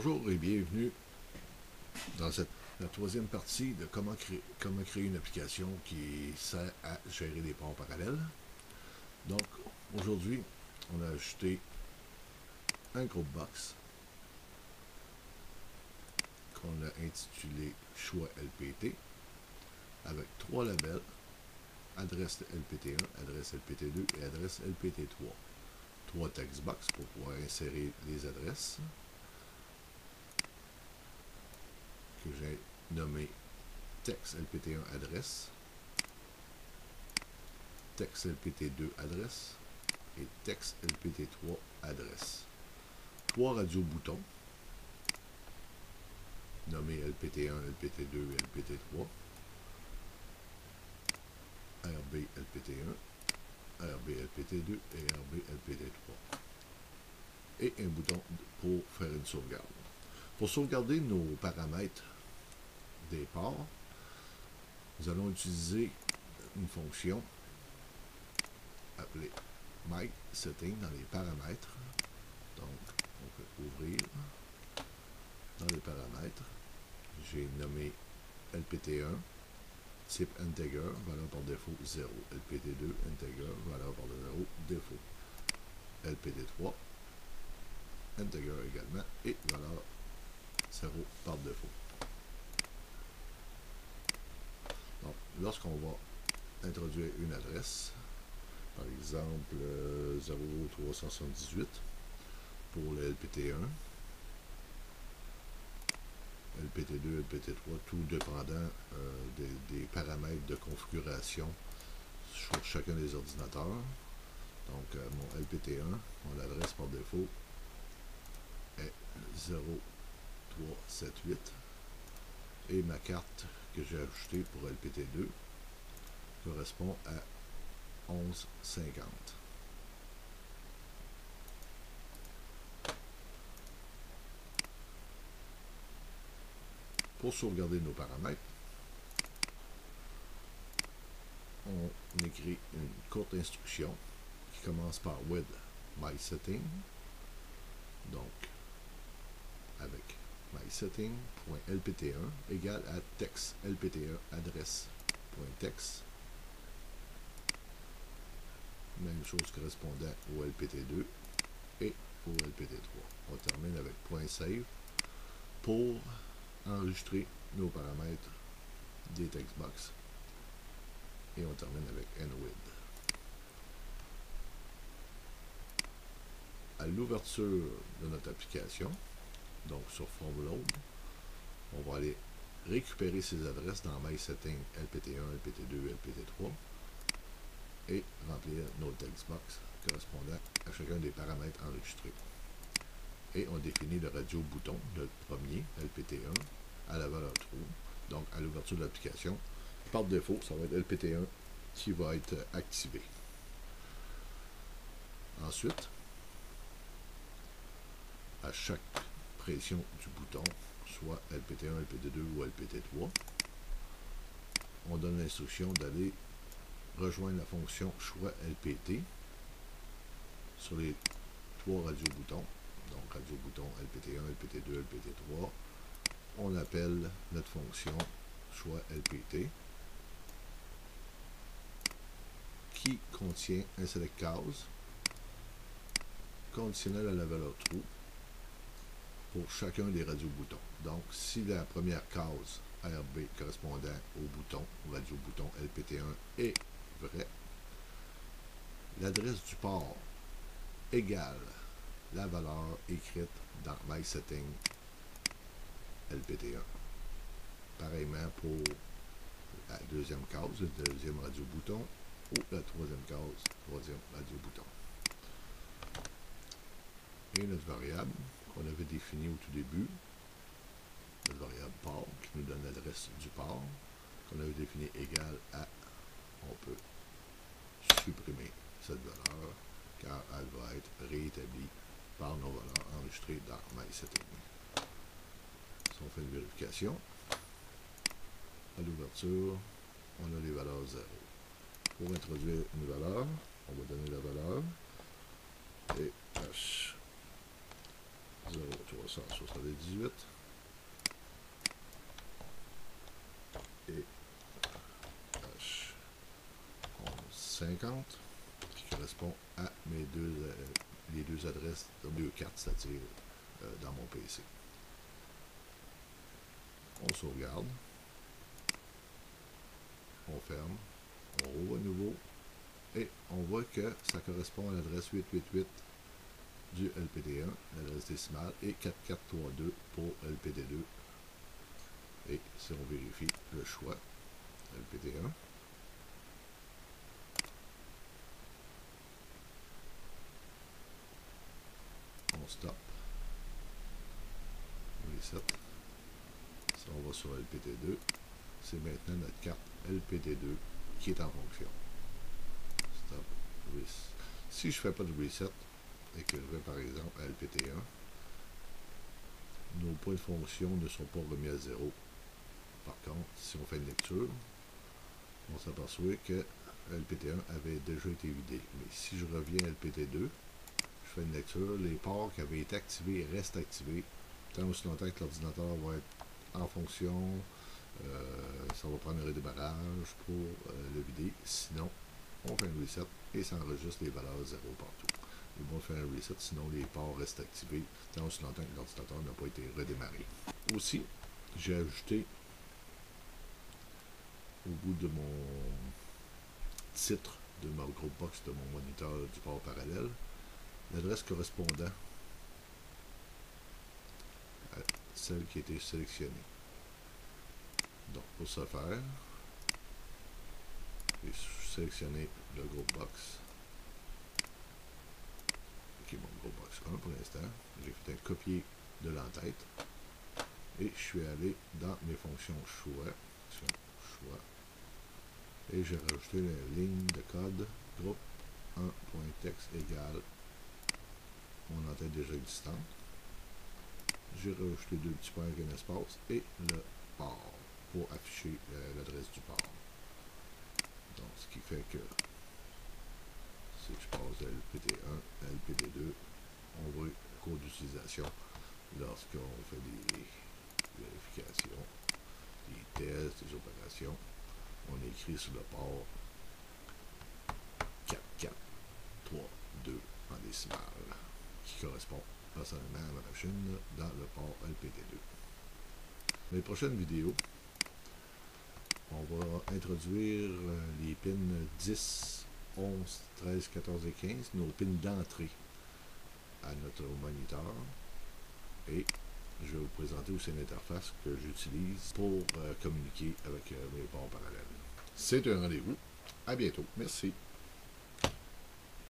Bonjour et bienvenue dans la troisième partie de comment créer une application qui sert à gérer des ports parallèles. Donc, aujourd'hui, on a ajouté un groupe box qu'on a intitulé Choix LPT avec trois labels, adresse LPT1, adresse LPT2 et adresse LPT3. Trois textbox pour pouvoir insérer les adresses que j'ai nommé texte LPT1 adresse, texte LPT2 adresse et texte LPT3 adresse. Trois radios-boutons nommés LPT1, LPT2 et LPT3, RB LPT1, RB LPT2 et RB LPT3. Et un bouton pour faire une sauvegarde. Pour sauvegarder nos paramètres des ports, nous allons utiliser une fonction appelée MySetting dans les paramètres. Donc, on peut ouvrir dans les paramètres. J'ai nommé LPT1, type integer, valeur par défaut 0. LPT2, integer, valeur par défaut défaut. LPT3, integer également, et valeur 0 par défaut. Donc, lorsqu'on va introduire une adresse, par exemple 0378 pour le LPT1, LPT2, LPT3, tout dépendant des paramètres de configuration sur chacun des ordinateurs. Donc, mon LPT1, mon adresse par défaut est 0378 et ma carte que j'ai ajoutée pour LPT2 correspond à 1150. Pour sauvegarder nos paramètres, on écrit une courte instruction qui commence par with mysetting, donc avec mysetting.lpt1 égale à text lpt1 adresse.text. Même chose correspondant au LPT2 et au LPT3. On termine avec .save pour enregistrer nos paramètres des textbox. Et on termine avec endwith. À l'ouverture de notre application, donc sur FromLoad, on va aller récupérer ces adresses dans MySetting LPT1, LPT2, LPT3 et remplir nos textbox correspondant à chacun des paramètres enregistrés. Et on définit le radio-bouton, le premier, LPT1, à la valeur true. Donc, à l'ouverture de l'application, par défaut, ça va être LPT1 qui va être activé. Ensuite, à chaque pression du bouton, soit LPT1, LPT2 ou LPT3, on donne l'instruction d'aller rejoindre la fonction choix LPT sur les trois radio-boutons. Donc, radio-bouton LPT1, LPT2, LPT3. On appelle notre fonction choix LPT qui contient un select case conditionnel à la valeur true pour chacun des radio-boutons. Donc, si la première case RB correspondant au bouton, radio-bouton LPT1 est vrai, l'adresse du port égale la valeur écrite dans MySetting LPT1. Pareillement pour la deuxième case, le deuxième radio-bouton, ou la troisième case, troisième radio-bouton. Et notre variable qu'on avait définie au tout début, notre variable port, qui nous donne l'adresse du port, qu'on avait définie égale à, on peut supprimer cette valeur, car elle va être réétablie par nos valeurs enregistrées dans MySetting. Si on fait une vérification, à l'ouverture, on a les valeurs 0. Pour introduire une valeur, on va donner la valeur et H 0378 1978 et H1150 qui correspond à mes les deux adresses, deux cartes, c'est-à-dire dans mon PC. On sauvegarde, on ferme, on rouvre à nouveau et on voit que ça correspond à l'adresse 888 du LPD1, l'adresse décimale, et 4432 pour LPD2. Et si on vérifie le choix LPD1, on stop, reset. Si on va sur LPD2, c'est maintenant notre carte LPD2 qui est en fonction. Stop, reset. Si je ne fais pas de reset et que je vais par exemple à LPD1, nos points de fonction ne sont pas remis à zéro. Par contre, si on fait une lecture, on s'aperçoit que LPT1 avait déjà été vidé. Mais si je reviens à LPT2, je fais une lecture, les ports qui avaient été activés restent activés tant aussi longtemps que l'ordinateur va être en fonction. Ça va prendre un redémarrage pour le vider. Sinon, on fait un reset et ça enregistre les valeurs 0 partout. Et bon, on fait un reset, sinon les ports restent activés tant aussi longtemps que l'ordinateur n'a pas été redémarré. Aussi, j'ai ajouté au bout de mon titre de ma groupe box de mon moniteur du port parallèle l'adresse correspondant à celle qui a été sélectionnée. Donc pour ce faire, j'ai sélectionné le groupe box qui est mon groupe box 1 pour l'instant. J'ai fait un copier de l'entête et je suis allé dans mes fonctions choix et j'ai rajouté la ligne de code groupe 1.text égale mon entête déjà existante. J'ai rajouté deux petits points avec un espace et le port pour afficher l'adresse du port. Donc ce qui fait que si je passe de LPD1 à LPD2, on voit le cours d'utilisation lorsqu'on fait des vérifications, des tests, des opérations. On écrit sur le port 4432 en décimale, qui correspond personnellement à ma machine dans le port LPD2. Dans les prochaines vidéos, on va introduire les pins 10, 11, 13, 14 et 15, nos pins d'entrée à notre moniteur. Et je vais vous présenter aussi une interface que j'utilise pour communiquer avec mes ports parallèles. C'est un rendez-vous. À bientôt. Merci.